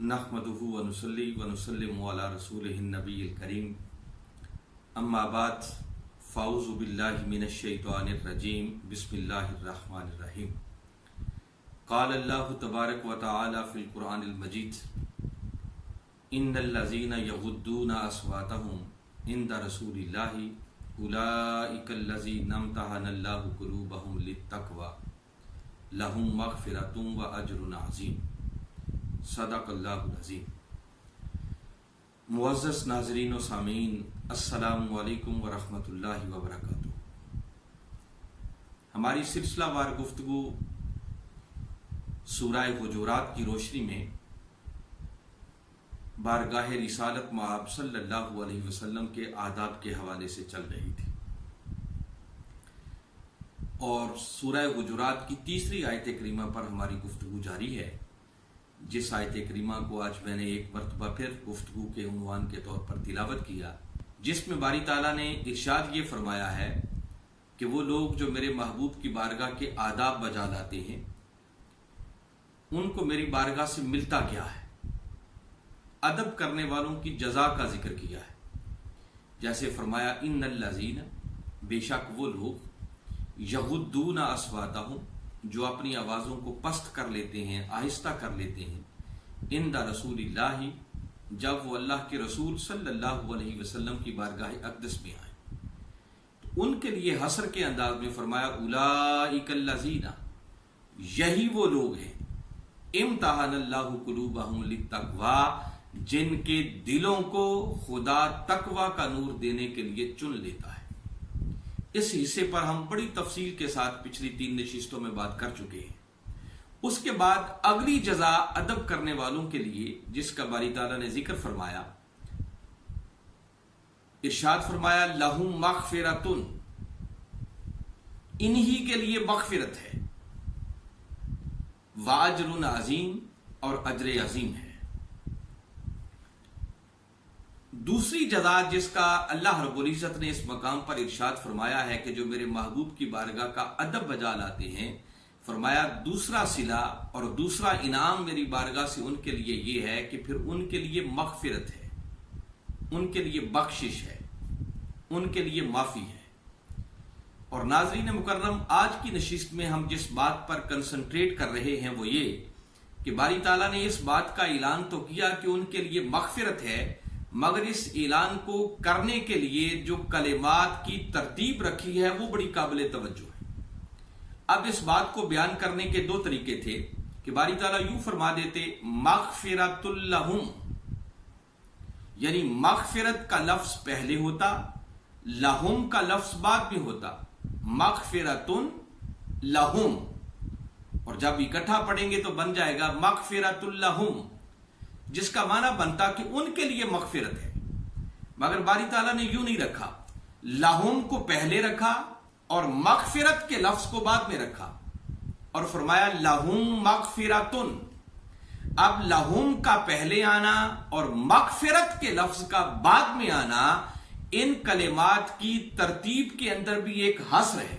नहमदुहु व नुसल्ली व नुसल्लिमु अला रसूलिहिन नबिय्यिल करीम अम्मा बाद फ़ाऊज़ु बिल्लाहि मिनश शैतानिर रजीम बिस्मिल्लाहिर रहमानिर रहीम। क़ाल अल्लाहु तबारक व तआला फ़िल क़ुरआनिल मजीद इन्नल लज़ीना यग़ुद्दूना अस्वातहुम इंदा रसूलिल्लाहि उलाइकल लज़ीना इम्तहनल्लाहु क़ुलूबहुम लित्तक़वा लहुम मग़फ़िरतुन व अज्रुन अज़ीम। सदक़ल्लाहुल अज़ीम। मुअज़्ज़ज़ नाज़रीन व सामीन, अस्सलामु अलैकुम व रहमतुल्लाहि व बरकातुहू। हमारी सिलसिलावार गुफ्तगू सूरह हुजूरात की रोशनी में बारगाह रिसालत मआब सल्लल्लाहु अलैहि वसल्लम के आदाब के हवाले से चल रही थी और सूरह हुजूरात की तीसरी आयत करीमा पर हमारी गुफ्तगू जारी है, जिस आयत करीमा को आज मैंने एक मरतबा फिर गुफ्तगू के उन्वान के तौर पर तिलावत किया, जिसमें बारी ताला ने इरशाद ये फरमाया है कि वो लोग जो मेरे महबूब की बारगाह के आदाब बजा लाते हैं उनको मेरी बारगाह से मिलता क्या है। अदब करने वालों की जजा का जिक्र किया है, जैसे फरमाया इन्नल लज़ीना, बेशक वो लोग यग़ुद्दूना अस्वातहुम, जो अपनी आवाज़ों को पस्त कर लेते हैं, आहिस्ता कर लेते हैं, इंदा रसूलिल्लाहि, जब वो अल्लाह के रसूल सल्लल्लाहु अलैहि वसल्लम की बारगाह अक़दस में आए तो उनके लिए हसर के अंदाज में फरमाया उलाइकल लज़ीना, यही वो लोग हैं, इम्तहनल्लाहु क़ुलूबहुम लित्तक़वा, जिनके दिलों को खुदा तकवा का नूर देने के लिए चुन लेता है। इस हिस्से पर हम बड़ी तफसील के साथ पिछली 3 नशिस्तों में बात कर चुके हैं। उसके बाद अगली जजा अदब करने वालों के लिए, जिसका बारी ताला ने जिक्र फरमाया, इरशाद फरमाया लहुम मग़फ़िरतुन, इन्हीं के लिए मग़फ़िरत है, व अज्रुन अज़ीम, और अज्र अज़ीम है। दूसरी जजा जिसका अल्लाह रब्बुल इज़्ज़त ने इस मकाम पर इरशाद फरमाया है कि जो मेरे महबूब की बारगाह का अदब बजा लाते हैं, फरमाया दूसरा सिला और दूसरा इनाम मेरी बारगाह से उनके लिए ये है कि फिर उनके लिए मग़फ़िरत है, उनके लिए बख्शिश है, उनके लिए माफ़ी है। और नाज़रीन मुकर्रम, आज की नशिस्त में हम जिस बात पर कंसंट्रेट कर रहे हैं वो ये कि बारी ताला ने इस बात का ऐलान तो किया कि उनके लिए मग़फ़िरत है, मगर इस ऐलान को करने के लिए जो कलिमात की तरतीब रखी है वो बड़ी काबिल तवज्जो है। अब इस बात को बयान करने के 2 तरीके थे कि बारी ताला यूं फरमा देते मग़फ़िरतुल लहुम, यानी मग़फ़िरत का लफ्ज पहले होता, लहुम का लफ्ज बाद में होता, मग़फ़िरतुन लहुम, और जब इकट्ठा पढ़ेंगे तो बन जाएगा मग़फ़िरतुल लहुम, जिसका माना बनता कि उनके लिए मग़फ़िरत है। मगर बारी ताला ने यूं नहीं रखा, लहुम को पहले रखा और मग़फ़िरत के लफ्ज को बाद में रखा और फरमाया लहुम मग़फ़िरतुन। अब लहुम का पहले आना और मग़फ़िरत के लफ्ज का बाद में आना, इन कलिमात की तरतीब के अंदर भी एक हस्र है।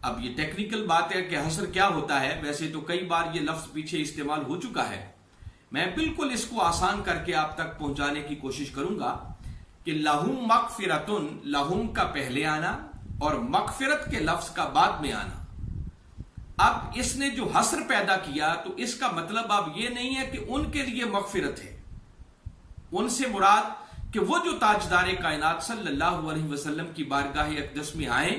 अब ये टेक्निकल बात है कि हस्र क्या होता है, वैसे तो कई बार ये लफ्ज पीछे इस्तेमाल हो चुका है। मैं बिल्कुल इसको आसान करके आप तक पहुंचाने की कोशिश करूंगा कि लहुम मग़फ़िरतुन, लहुम का पहले आना और मग़फ़िरत के लफ्ज का बाद में आना। अब इसने जो हस्र पैदा किया तो इसका मतलब अब ये नहीं है कि उनके लिए मग़फ़िरत है, उनसे मुराद कि वो जो ताजदार कायनात सल्लल्लाहु अलैहि वसल्लम की बारगाह अक़दस में आए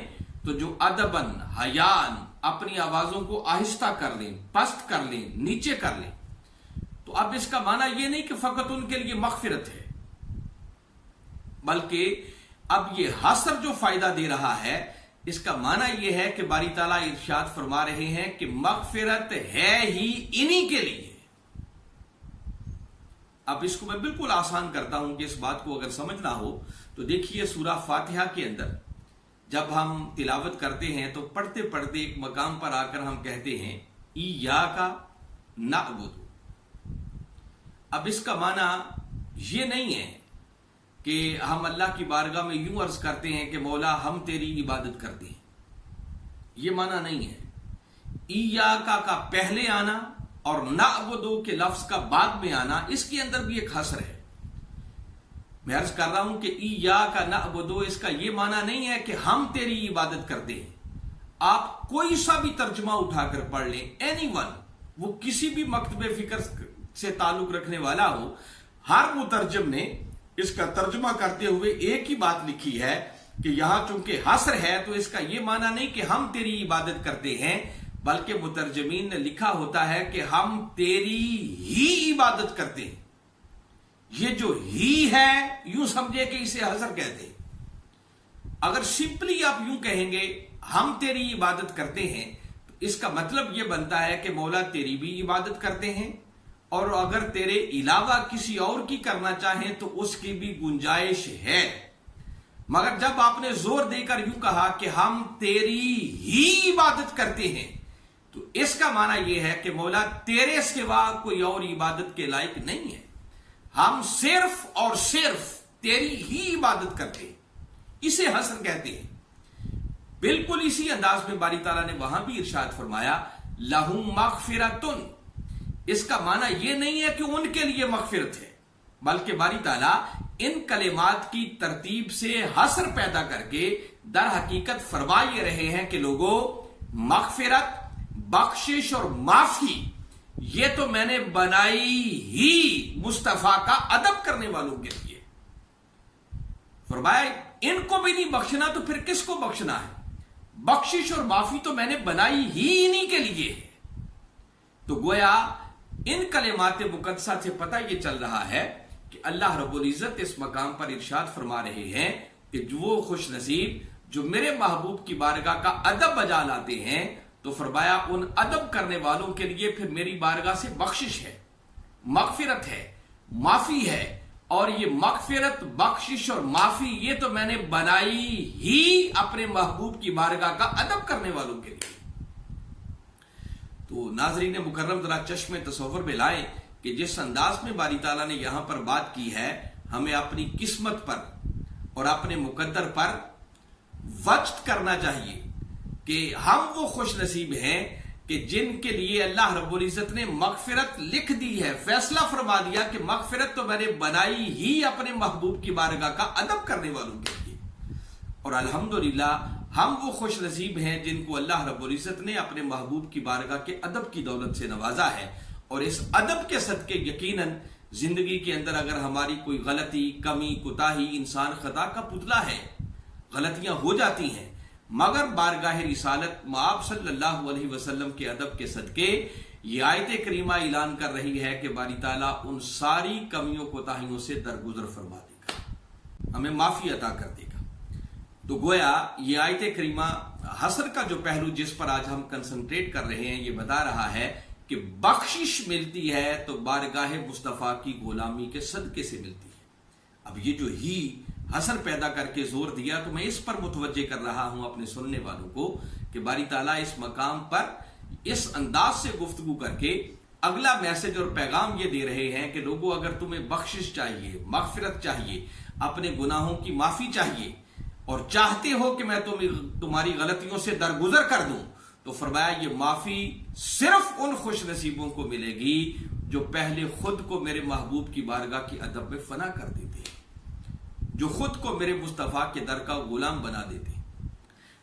तो जो अदबन हयान अपनी आवाजों को आहिस्ता कर लें, पस्त कर लें, नीचे कर लें। तो अब इसका माना यह नहीं कि फकत उनके लिए मग़फ़िरत है, बल्कि अब ये हसर जो फायदा दे रहा है इसका माना यह है कि बारी ताला इरशाद फरमा रहे हैं कि मग़फ़िरत है ही इन्हीं के लिए। अब इसको मैं बिल्कुल आसान करता हूं कि इस बात को अगर समझना हो तो देखिए, सूरह फातिहा के अंदर जब हम तिलावत करते हैं तो पढ़ते पढ़ते एक मकाम पर आकर हम कहते हैं इय्याका नअबुदु। अब इसका माना यह नहीं है कि हम अल्लाह की बारगाह में यूं अर्ज करते हैं कि मौला हम तेरी इबादत करते हैं, ये माना नहीं है। इय्याका का पहले आना اور नअबुदु के लफ्ज का बाद में आना, इसके अंदर भी एक हसर है। मैं अर्ज कर रहा हूं कि इय्याका नअबुदु इसका यह माना नहीं है कि हम तेरी इबादत करते हैं। आप कोई सा भी तर्जमा उठाकर पढ़ लें, एनीवन, वो किसी भी मकतबे फिक्र से ताल्लुक रखने वाला हो, हर मुतरजम ने इसका तर्जमा करते हुए एक ही बात लिखी है कि यहां चूंकि हसर है तो इसका यह माना नहीं कि हम तेरी इबादत करते हैं, बल्कि मुतरजमीन ने लिखा होता है कि हम तेरी ही इबादत करते हैं। ये जो ही है, यूं समझे कि इसे हसर कहते हैं। अगर सिंपली आप यूं कहेंगे हम तेरी इबादत करते हैं, तो इसका मतलब यह बनता है कि मौला तेरी भी इबादत करते हैं, और अगर तेरे अलावा किसी और की करना चाहें तो उसकी भी गुंजाइश है। मगर जब आपने जोर देकर यूं कहा कि हम तेरी ही इबादत करते हैं, तो इसका माना यह है कि मौला तेरे सिवा कोई और इबादत के लायक नहीं है। हम सिर्फ और सिर्फ तेरी ही इबादत करते हैं, इसे हसर कहते हैं। बिल्कुल इसी अंदाज में बारी ताला ने वहां भी इरशाद फरमाया लहुम मगफिरतुन। इसका माना यह नहीं है कि उनके लिए मगफिरत है, बल्कि बारी ताला इन कलेमात की तरतीब से हसर पैदा करके दर हकीकत फरमा ये रहे हैं कि लोगों, मगफिरत, बख्शिश और माफी ये तो मैंने बनाई ही मुस्तफा का अदब करने वालों के लिए। फरमाया इनको भी नहीं बख्शना तो फिर किसको बख्शना है? बख्शिश और माफी तो मैंने बनाई ही इन्हीं के लिए है। तो गोया इन कलेमात मुकद्दसा से पता यह चल रहा है कि अल्लाह रब्बुल इज्जत इस मकाम पर इरशाद फरमा रहे हैं कि वो खुश नसीब जो मेरे महबूब की बारगाह का अदब बजा लाते हैं, तो फरमाया उन अदब करने वालों के लिए फिर मेरी बारगाह से बख्शिश है, मगफिरत है, माफी है। और ये मगफिरत, बख्शिश और माफी ये तो मैंने बनाई ही अपने महबूब की बारगाह का अदब करने वालों के लिए। तो नाज़रीन मुकर्रम जरा चश्मे तसव्वुर में लाएं कि जिस अंदाज में बारी ताला ने यहां पर बात की है, हमें अपनी किस्मत पर और अपने मुकद्दर पर वक्त करना चाहिए कि हम वो खुश नसीब हैं कि जिनके लिए अल्लाह रब्बुल इज्जत ने मगफिरत लिख दी है, फैसला फरमा दिया कि मगफिरत तो मैंने बनाई ही अपने महबूब की बारगाह का अदब करने वालों के लिए। और अल्हम्दुलिल्लाह हम वो खुश नसीब हैं जिनको अल्लाह रब्बुल इज्जत ने अपने महबूब की बारगाह के अदब की दौलत से नवाजा है। और इस अदब के सदके यकीनन जिंदगी के अंदर अगर हमारी कोई गलती, कमी, कुताही, इंसान खता का पुतला है, गलतियां हो जाती हैं, मगर बारगाह रिसालत आप सल्लल्लाहु अलैहि वसल्लम के अदब के सदके ये आयत करीमा ऐलान कर रही है कि बारी ताला उन सारी कमियों कोताहियों से दरगुजर फरमा देगा, हमें माफी अता कर देगा। तो गोया ये आयत करीमा हसर का जो पहलू जिस पर आज हम कंसंट्रेट कर रहे हैं, ये बता रहा है कि बख्शिश मिलती है तो बारगाह मुस्तफा की गुलामी के सदके से मिलती है। अब ये जो ही हसर पैदा करके जोर दिया, तो मैं इस पर मुतवज्जे कर रहा हूं अपने सुनने वालों को कि बारी ताला इस मकाम पर इस अंदाज से गुफ्तगू करके अगला मैसेज और पैगाम ये दे रहे हैं कि लोगों, अगर तुम्हें बख्शिश चाहिए, मगफिरत चाहिए, अपने गुनाहों की माफी चाहिए और चाहते हो कि मैं तुम्हारी गलतियों से दरगुजर कर दूं, तो फरमाया ये माफी सिर्फ उन खुश नसीबों को मिलेगी जो पहले खुद को मेरे महबूब की बारगाह की अदब में फना कर देते हैं, जो खुद को मेरे मुस्तफा के दर का गुलाम बना देते हैं।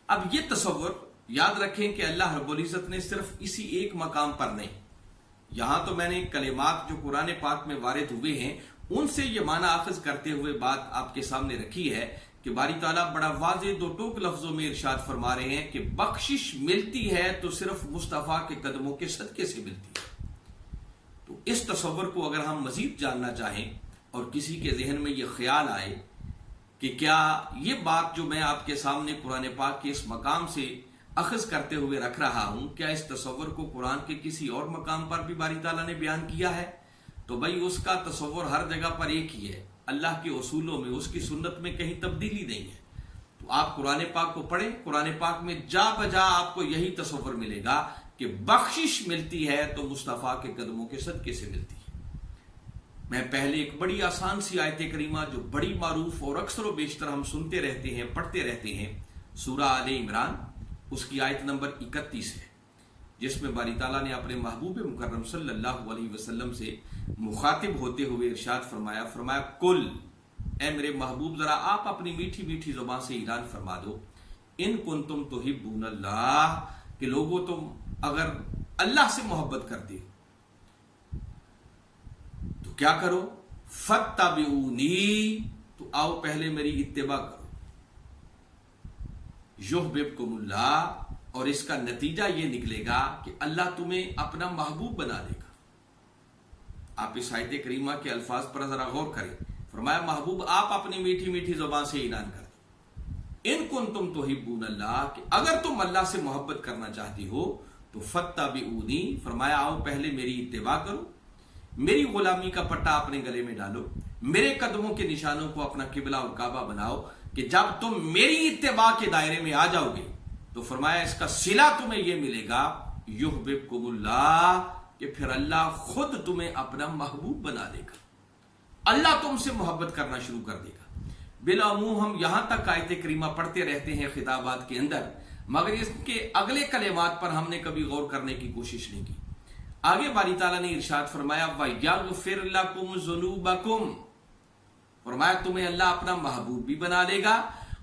अब ये तसव्वुर याद रखें कि अल्लाह रब्बुल इज्जत ने सिर्फ इसी एक मकाम पर नहीं, यहां तो मैंने कलिमात जो कुरान पाक में वारिद हुए हैं उनसे ये माना आखिज करते हुए बात आपके सामने रखी है कि बारी ताला बड़ा वाज़ेह दो टोक लफ्जों में इरशाद फरमा रहे हैं कि बख्शिश मिलती है तो सिर्फ मुस्तफा के कदमों के सदके से मिलती है। तो इस तसव्वुर को अगर हम मजीद जानना चाहें और किसी के जहन में यह ख्याल आए कि क्या ये बात जो मैं आपके सामने कुरान पाक के इस मकाम से अखज करते हुए रख रहा हूं, क्या इस तसव्वुर को कुरान के किसी और मकाम पर भी बारी ताला ने बयान किया है? तो भाई उसका तसव्वुर हर जगह पर एक ही है, अल्लाह के उसूलों में, उसकी सुन्नत में कहीं तब्दीली नहीं है। तो आप कुरान पाक को पढ़ें, कुरान पाक में जा बजा आपको यही तसव्वुर मिलेगा कि बख्शिश मिलती है तो मुस्तफा के कदमों के सदके से मिलती है। मैं पहले एक बड़ी आसान सी आयत करीमा जो बड़ी मारूफ और अक्सर व बेशतर हम सुनते रहते हैं, पढ़ते रहते हैं, सूरा आले इमरान, उसकी आयत नंबर 31 है। جس میں باری تعالیٰ نے اپنے محبوب مکرم صلی اللہ علیہ وسلم سے مخاطب ہوتے ہوئے ارشاد فرمایا کل، اے میرے محبوب ذرا آپ اپنی میٹھی میٹھی زبان سے اعلان فرما دو، ان کنتم تحبون اللہ، کہ لوگوں تم اگر اللہ سے محبت کرتے ہو تو کیا کرو، فاتبعونی، تو آؤ پہلے میری اتباع کرو، یحببکم اللہ، اور اس کا نتیجہ یہ نکلے گا کہ اللہ تمہیں اپنا محبوب بنا دے گا۔ آپ اس آیت کریمہ کے الفاظ پر ذرا غور کریں، فرمایا محبوب آپ اپنی میٹھی میٹھی زبان سے اعلان کر دو، ان کنتم تحبون اللہ، کہ اگر تم اللہ سے محبت کرنا چاہتی ہو تو فاتبعونی، فرمایا آؤ پہلے میری اتباع کرو، میری غلامی کا پٹا اپنے گلے میں ڈالو، میرے قدموں کے نشانوں کو اپنا قبلہ اور کعبہ بناؤ، کہ جب تم میری اتباع کے دائرے میں آ جاؤ گے تو فرمایا اس کا صلہ تمہیں یہ ملے گا، یحببکم اللہ، کہ پھر اللہ خود تمہیں اپنا محبوب بنا دے گا، اللہ تم سے محبت کرنا شروع کر دے گا۔ بالعموم ہم یہاں تک آیت کریمہ پڑھتے رہتے ہیں خطابات کے اندر، مگر اس کے اگلے کلمات پر ہم نے کبھی غور کرنے کی کوشش نہیں کی۔ آگے باری تعالیٰ نے ارشاد فرمایا وَيَغْفِرْ لَكُمْ ذُنُوبَكُمْ، فرمایا تمہیں اللہ اپنا محبوب بھی بنا لے گا،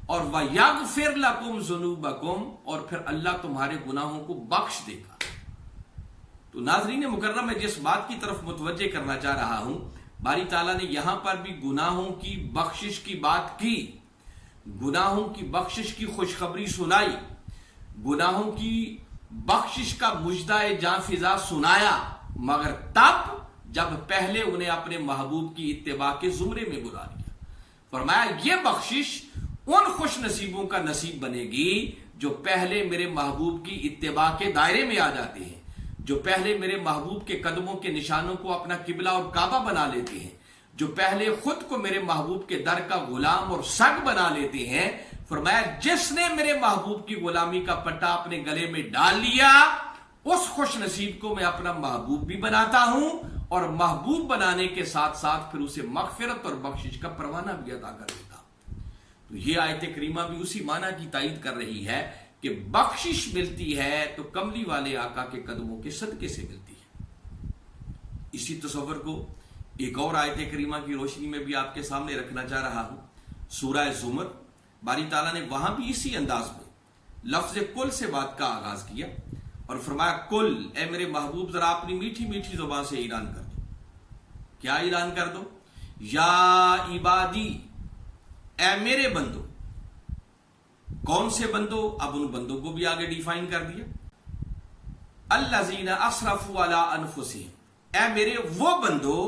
اور وَيَغْفِرْ لَكُمْ ذُنُوبَكُمْ، اور پھر اللہ تمہارے گناہوں کو بخش دے گا۔ تو ناظرین مکرم، میں جس بات کی طرف متوجہ کرنا چاہ رہا ہوں، باری تعالیٰ نے یہاں پر بھی گناہوں کی بخشش کی بات کی، گناہوں کی بخشش کی خوشخبری سنائی، گناہوں کی بخشش کا مژدہ جاں فضا سنایا، مگر تب جب پہلے انہیں اپنے محبوب کی اتباع کے زمرے میں بلا لیا۔ فرمایا یہ بخشش ان خوش نصیبوں کا نصیب بنے گی جو پہلے میرے محبوب کی اتباع کے دائرے میں آ جاتے ہیں، جو پہلے میرے محبوب کے قدموں کے نشانوں کو اپنا قبلہ اور کعبہ بنا لیتے ہیں، جو پہلے خود کو میرے محبوب کے در کا غلام اور سگ بنا لیتے ہیں۔ فرمایا جس نے میرے محبوب کی غلامی کا پٹا اپنے گلے میں ڈال لیا، اس خوش نصیب کو میں اپنا محبوب بھی بناتا ہوں، اور محبوب بنانے کے ساتھ ساتھ پھر اسے مغفرت اور بخشش کا پروانہ بھی عطا کر دیتا ہوں۔ تو یہ آیت کریمہ بھی اسی معنی کی تائید کر رہی ہے کہ بخشش ملتی ہے تو کملی والے آقا کے قدموں کے صدقے سے ملتی ہے۔ اسی تصور کو ایک اور آیت کریمہ کی روشنی میں بھی آپ کے سامنے رکھنا چاہ رہا ہوں، سورہ زمر، باری تعالیٰ نے وہاں بھی اسی انداز میں لفظ کل سے بات کا آغاز کیا اور فرمایا کل، اے میرے محبوب ذرا اپنی میٹھی میٹھی زبان سے اعلان کر دو۔ کیا اعلان کر دو؟ یا عبادی، اے میرے بندو۔ کون سے بندو؟ اب ان بندوں کو بھی آگے ڈیفائن کر دیا، الذین اسرفوا علی انفسہم، اے میرے وہ بندو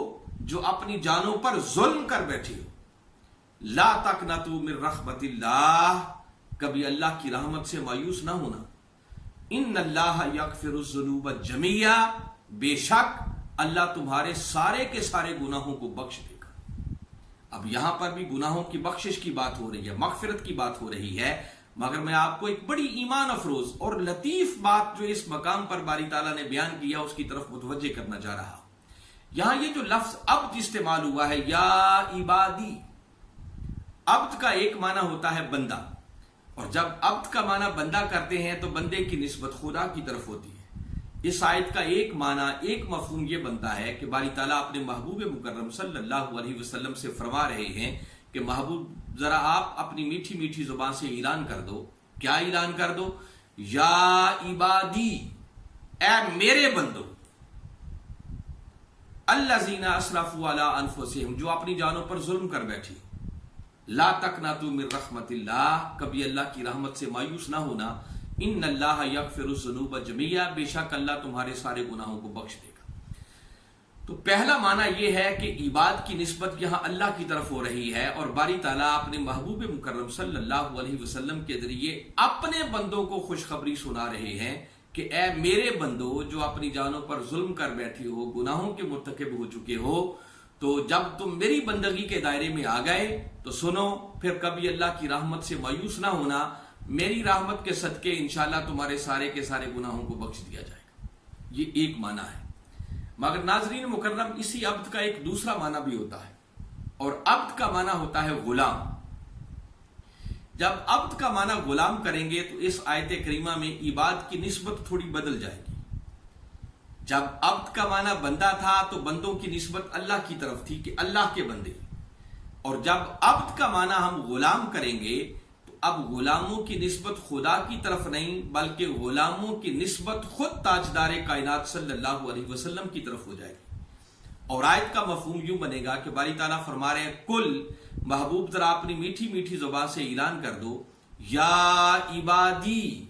جو اپنی جانوں پر ظلم کر بیٹھے ہو، لا تقنطوا من رحمت اللہ، کبھی اللہ کی رحمت سے مایوس نہ ہونا، ان اللہ یغفر الذنوب جمیعا، بے شک اللہ تمہارے سارے کے سارے گناہوں کو بخش دے گا۔ اب یہاں پر بھی گناہوں کی بخشش کی بات ہو رہی ہے، مغفرت کی بات ہو رہی ہے، مگر میں آپ کو ایک بڑی ایمان افروز اور لطیف بات جو اس مقام پر باری تعالیٰ نے بیان کیا اس کی طرف متوجہ کرنا چاہ رہا ہوں۔ یہاں یہ جو لفظ عبد استعمال ہوا ہے، یا عبادی، عبد کا ایک معنی ہوتا ہے بندہ، اور جب عبد کا معنی بندہ کرتے ہیں تو بندے کی نسبت خدا کی طرف ہوتی ہے۔ اس آیت کا ایک معنی، ایک مفہوم یہ بنتا ہے کہ باری تعالیٰ اپنے محبوب مکرم صلی اللہ علیہ وسلم سے فرما رہے ہیں کہ محبوب ذرا آپ اپنی میٹھی میٹھی زبان سے اعلان کر دو۔ کیا اعلان کر دو؟ یا عبادی، اے میرے بندو، الذین اسرفوا علی انفسہم، جو اپنی جانوں پر ظلم کر بیٹھی، لا تقنطوا من رحمت اللہ، کبھی اللہ کی رحمت سے مایوس نہ ہونا، ان اللہ یغفر الذنوب جمیعا، بے شک اللہ تمہارے سارے گناہوں کو بخش دے گا۔ تو پہلا معنی یہ ہے کہ عباد کی نسبت یہاں اللہ کی طرف ہو رہی ہے، اور باری تعالیٰ اپنے محبوب مکرم صلی اللہ علیہ وسلم کے ذریعے اپنے بندوں کو خوشخبری سنا رہے ہیں کہ اے میرے بندو جو اپنی جانوں پر ظلم کر بیٹھے ہو، گناہوں کے مرتکب ہو چکے ہو، تو جب تم میری بندگی کے دائرے میں آ گئے تو سنو، پھر کبھی اللہ کی رحمت سے مایوس نہ ہونا، میری رحمت کے صدقے انشاءاللہ تمہارے سارے کے سارے گناہوں کو بخش دیا جائے گا۔ یہ ایک معنی ہے، مگر ناظرین مکرم اسی عبد کا ایک دوسرا معنی بھی ہوتا ہے، اور عبد کا معنی ہوتا ہے غلام۔ جب عبد کا معنی غلام کریں گے تو اس آیت کریمہ میں عباد کی نسبت تھوڑی بدل جائے گی۔ جب عبد کا معنی بندہ تھا تو بندوں کی نسبت اللہ کی طرف تھی کہ اللہ کے بندے، اور جب عبد کا معنی ہم غلام کریں گے تو اب غلاموں کی نسبت خدا کی طرف نہیں بلکہ غلاموں کی نسبت خود تاجدار کائنات صلی اللہ علیہ وسلم کی طرف ہو جائے گی۔ اور آیت کا مفہوم یوں بنے گا کہ باری تعالیٰ فرما رہے ہیں کل محبوب ذرا اپنی میٹھی میٹھی زبان سے اعلان کر دو، یا عبادی،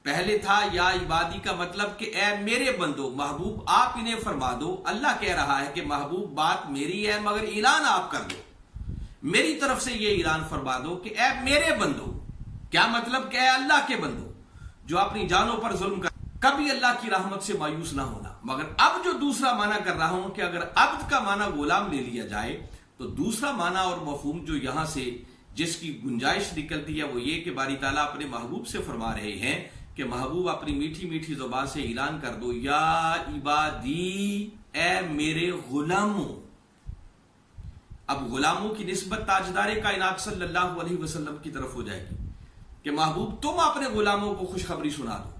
پہلے تھا یا عبادی کا مطلب کہ اے میرے بندو، محبوب آپ انہیں فرما دو۔ اللہ کہہ رہا ہے کہ محبوب بات میری ہے مگر اعلان آپ کر دو، میری طرف سے یہ اعلان فرما دو کہ اے میرے بندو۔ کیا مطلب کہ اے اللہ کے بندو جو اپنی جانوں پر ظلم کر، کبھی اللہ کی رحمت سے مایوس نہ ہونا۔ مگر اب جو دوسرا معنی کر رہا ہوں کہ اگر عبد کا معنی غلام لے لیا جائے تو دوسرا معنی اور مفہوم جو یہاں سے جس کی گنجائش نکلتی ہے وہ یہ کہ باری تعالیٰ اپنے محبوب سے فرما رہے ہیں کہ محبوب اپنی میٹھی میٹھی زبان سے اعلان کر دو، یا عبادی، اے میرے غلاموں۔ اب غلاموں کی نسبت تاجدار کائنات صلی اللہ علیہ وسلم کی طرف ہو جائے گی کہ محبوب تم اپنے غلاموں کو خوشخبری سنا دو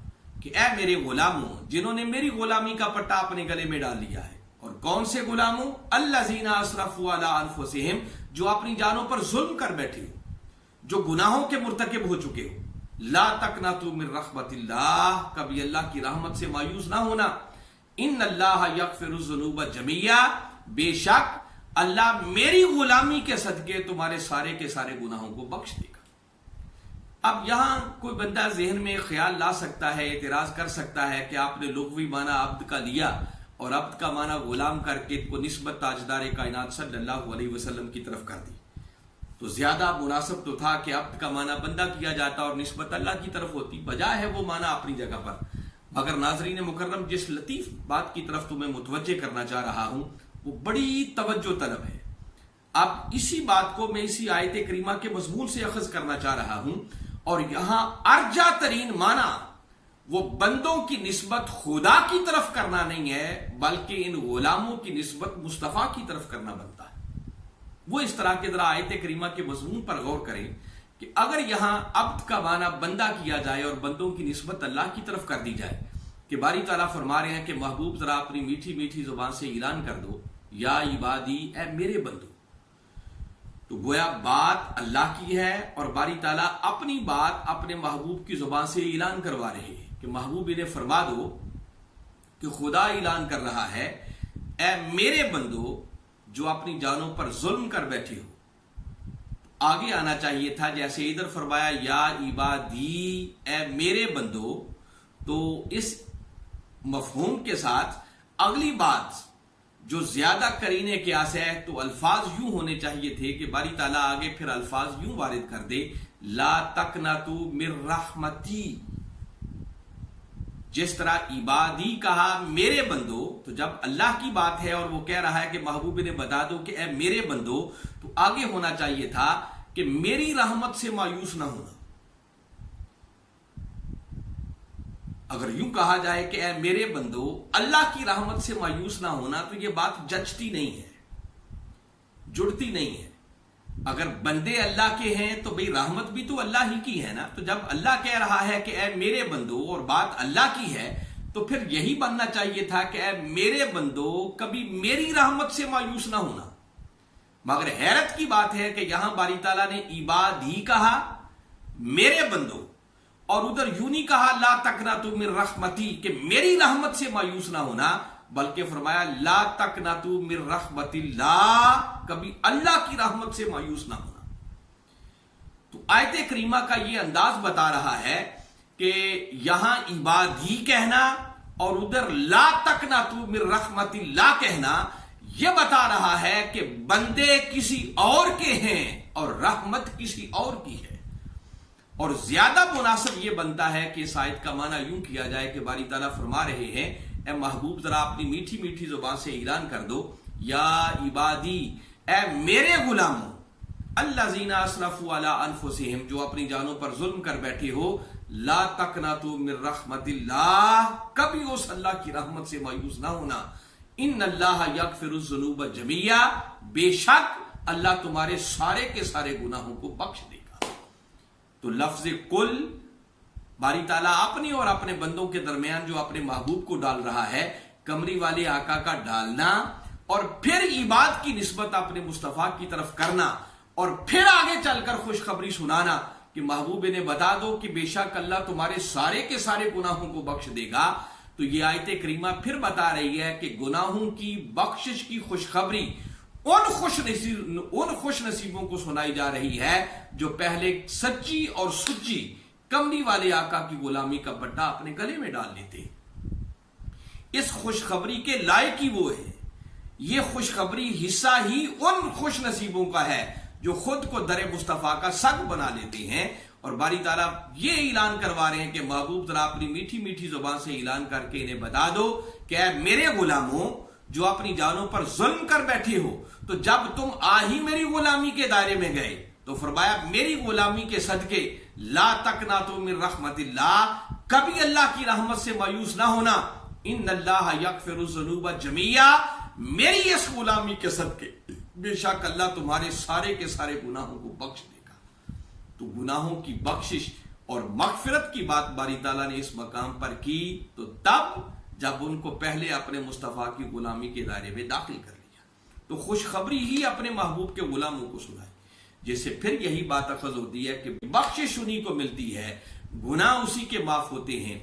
کہ اے میرے غلاموں جنہوں نے میری غلامی کا پٹا اپنے گلے میں ڈال لیا ہے۔ اور کون سے غلاموں؟ الذین اسرفوا علی انفسہم، جو اپنی جانوں پر ظلم کر بیٹھے ہو، جو گناہوں کے مرتکب ہو چکے ہو۔ لا تقنطوا من رحمت اللہ، کبھی اللہ کی رحمت سے مایوس نہ ہونا۔ ان اللہ یغفر الذنوب جميعا، بے شک اللہ میری غلامی کے صدقے تمہارے سارے کے سارے گناہوں کو بخش دے گا۔ اب یہاں کوئی بندہ ذہن میں خیال لا سکتا ہے، اعتراض کر سکتا ہے کہ آپ نے لغوی معنی عبد کا لیا اور عبد کا معنی غلام کر کے کو نسبت تاجدار کائنات صلی اللہ علیہ وسلم کی طرف کر دی، تو زیادہ مناسب تو تھا کہ عبد کا معنی بندہ کیا جاتا اور نسبت اللہ کی طرف ہوتی، بجائے ہے وہ معنی اپنی جگہ پر۔ مگر ناظرین مکرم، جس لطیف بات کی طرف تمہیں متوجہ کرنا چاہ رہا ہوں وہ بڑی توجہ طلب ہے۔ اب اسی بات کو میں اسی آیت کریمہ کے مضمون سے اخذ کرنا چاہ رہا ہوں، اور یہاں ارجا ترین معنی وہ بندوں کی نسبت خدا کی طرف کرنا نہیں ہے بلکہ ان غلاموں کی نسبت مصطفیٰ کی طرف کرنا بنتا ہے۔ وہ اس طرح کے ذرا آیت کریمہ کے مضمون پر غور کریں کہ اگر یہاں عبد کا معنی بندہ کیا جائے اور بندوں کی نسبت اللہ کی طرف کر دی جائے کہ باری تعالیٰ فرما رہے ہیں کہ محبوب ذرا اپنی میٹھی میٹھی زبان سے اعلان کر دو، یا عبادی، اے میرے بندو، تو گویا بات اللہ کی ہے اور باری تعالیٰ اپنی بات اپنے محبوب کی زبان سے اعلان کروا رہے ہیں کہ محبوب انہیں فرما دو کہ خدا اعلان کر رہا ہے، اے میرے بندو جو اپنی جانوں پر ظلم کر بیٹھے ہو۔ آگے آنا چاہیے تھا جیسے ادھر فرمایا یا عبادی، اے میرے بندو، تو اس مفہوم کے ساتھ اگلی بات جو زیادہ قرینے قیاس ہے تو الفاظ یوں ہونے چاہیے تھے کہ باری تعالیٰ آگے پھر الفاظ یوں وارد کر دے، لا تقنطوا من رحمتی۔ جس طرح عبادی کہا میرے بندو، تو جب اللہ کی بات ہے اور وہ کہہ رہا ہے کہ محبوب نے بتا دو کہ اے میرے بندو، تو آگے ہونا چاہیے تھا کہ میری رحمت سے مایوس نہ ہونا۔ اگر یوں کہا جائے کہ اے میرے بندو اللہ کی رحمت سے مایوس نہ ہونا تو یہ بات جچتی نہیں ہے، جڑتی نہیں ہے۔ اگر بندے اللہ کے ہیں تو بھئی رحمت بھی تو اللہ ہی کی ہے نا، تو جب اللہ کہہ رہا ہے کہ اے میرے بندو اور بات اللہ کی ہے تو پھر یہی بننا چاہیے تھا کہ اے میرے بندو کبھی میری رحمت سے مایوس نہ ہونا۔ مگر حیرت کی بات ہے کہ یہاں باری تعالیٰ نے عبادی کہا میرے بندو، اور ادھر یوں نہیں کہا لا تقنطوا من رحمتی کہ میری رحمت سے مایوس نہ ہونا، بلکہ فرمایا لا تقنطوا من رحمت اللہ، کبھی اللہ کی رحمت سے مایوس نہ ہونا۔ تو آیت کریمہ کا یہ انداز بتا رہا ہے کہ یہاں عبادی کہنا اور ادھر لا تقنطوا من رحمت اللہ کہنا یہ بتا رہا ہے کہ بندے کسی اور کے ہیں اور رحمت کسی اور کی ہے۔ اور زیادہ مناسب یہ بنتا ہے کہ اس آیت کا معنی یوں کیا جائے کہ باری تعالیٰ فرما رہے ہیں اے محبوب ذرا اپنی میٹھی میٹھی زبان سے اعلان کر دو، یا عبادی، اے میرے غلاموں، الذین اسرفوا علی انفسہم، جو اپنی جانوں پر ظلم کر بیٹھے ہو، لا تقنطوا من رحمت اللہ، کبھی اس اللہ کی رحمت سے مایوس نہ ہونا۔ ان اللہ یغفر الذنوب جميعا، بے شک اللہ تمہارے سارے کے سارے گناہوں کو بخش دے گا۔ تو لفظ کل बारी ताला अपने और अपने बंदों के दरमियान जो अपने महबूब को डाल रहा है, कमरी वाले आका का डालना और फिर इबाद की निस्बत अपने मुस्तफा की तरफ करना और फिर आगे चलकर खुशखबरी सुनाना कि महबूब ने बता दो कि बेशक अल्लाह तुम्हारे सारे के सारे गुनाहों को बख्श देगा। तो ये आयत करीमा फिर बता रही है कि गुनाहों की बख्शिश की खुशखबरी उन खुश नसीबों को सुनाई जा रही है जो पहले सच्ची और सुच्ची कमरी वाले आका की गुलामी का पट्टा अपने गले में डाल लेते। इस खुशखबरी के लायक ही वो है। ये खुशखबरी हिस्सा ही उन खुश नसीबों का है जो खुद को दर मुस्तफा का सग बना लेते हैं। और बारी ताला ये ऐलान करवा रहे हैं कि महबूब जरा अपनी मीठी मीठी जुबान से ऐलान करके इन्हें बता दो कि मेरे गुलामों जो अपनी जानों पर जुल्म कर बैठे हो, तो जब तुम आ ही मेरी गुलामी के दायरे में गए तो फरमाया मेरी गुलामी के सदके ला तकना तो मिन रहमतिल्लाह, कभी अल्लाह की रहमत से मायूस ना होना। इन्नल्लाह यगफिरुज़्ज़ुनूबा जमीआ, मेरी इस गुलामी के सदके बेशक अल्लाह तुम्हारे सारे के सारे गुनाहों को बख्श देगा। तो गुनाहों की बख्शिश और मगफिरत की बात बारी ताला ने इस मकाम पर की तो तब जब उनको पहले अपने मुस्तफा की गुलामी के दायरे में दाखिल कर लिया। तो खुशखबरी ही अपने महबूब के गुलामों को सुनाई, जिससे फिर यही बात अखज होती है कि बख्शिश उन्हीं को मिलती है, गुनाह उसी के माफ होते हैं,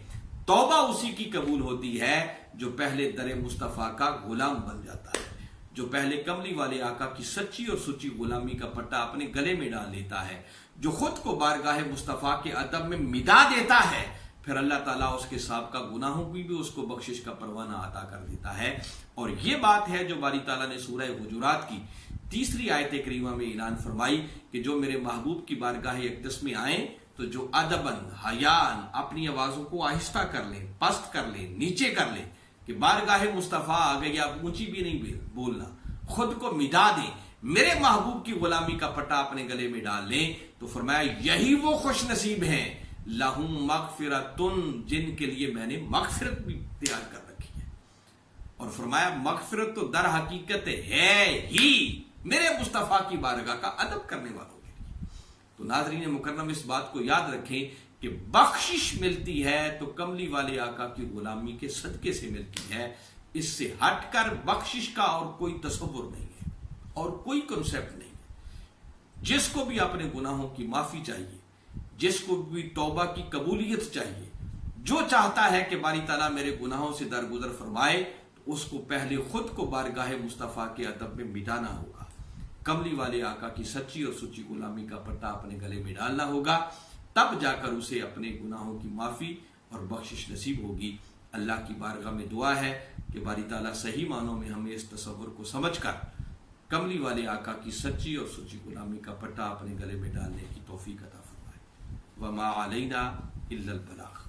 तौबा उसी की कबूल होती है जो पहले दर मुस्तफा का गुलाम बन जाता है, जो पहले कमली वाले आका की सच्ची और सुच्ची गुलामी का पट्टा अपने गले में डाल लेता है, जो खुद को बारगाह मुस्तफा के अदब में मिटा देता है, फिर अल्लाह ताला उसके साबका गुनाहों की भी उसको बख्शिश का परवाना अता कर देता है। और ये बात है जो बारी ताला ने सूरह हुजुरात की तीसरी आयत करीमा में ऐलान फरमाई कि जो मेरे महबूब की बारगाह अक़दस में आए तो जो अदबन हयान अपनी आवाजों को आहिस्ता कर लें, पस्त कर लें, नीचे कर लें कि बारगाह मुस्तफा आ गई, आप ऊंची भी नहीं बोलना, खुद को मिटा दें, मेरे महबूब की गुलामी का पट्टा अपने गले में डाल लें। तो फरमाया यही वो खुश नसीब हैं लहुम मगफिरतुन, जिनके लिए मैंने मगफिरत भी तैयार कर रखी है। और फरमाया मगफिरत तो दर हकीकत है ही मेरे मुस्तफा की बारगाह का अदब करने वालों के लिए। तो नाज़रीन मुकर्रम इस बात को याद रखें कि बख्शिश मिलती है तो कमली वाले आका की गुलामी के सदके से मिलती है। इससे हटकर बख्शिश का और कोई तसव्वुर नहीं है और कोई कॉन्सेप्ट नहीं है। जिसको भी अपने गुनाहों की माफी चाहिए, जिसको भी तौबा की कबूलियत चाहिए, जो चाहता है कि बारी ताला मेरे गुनाहों से दरगुजर फरमाए, तो उसको पहले खुद को बारगाह मुस्तफा के अदब में मिटाना होगा, कमली वाले आका की सच्ची और सुच्ची गुलामी का पट्टा अपने गले में डालना होगा, तब जाकर उसे अपने गुनाहों की माफी और बख्शिश नसीब होगी। अल्लाह की बारगाह में दुआ है कि बारी ताला सही मानों में हमें इस तसव्वुर को समझकर कमली वाले आका की सच्ची और सुच्ची गुलामी का पट्टा अपने गले में डालने की तौफीक अता फरमाए। वमा अलैना इल्लल बलाग।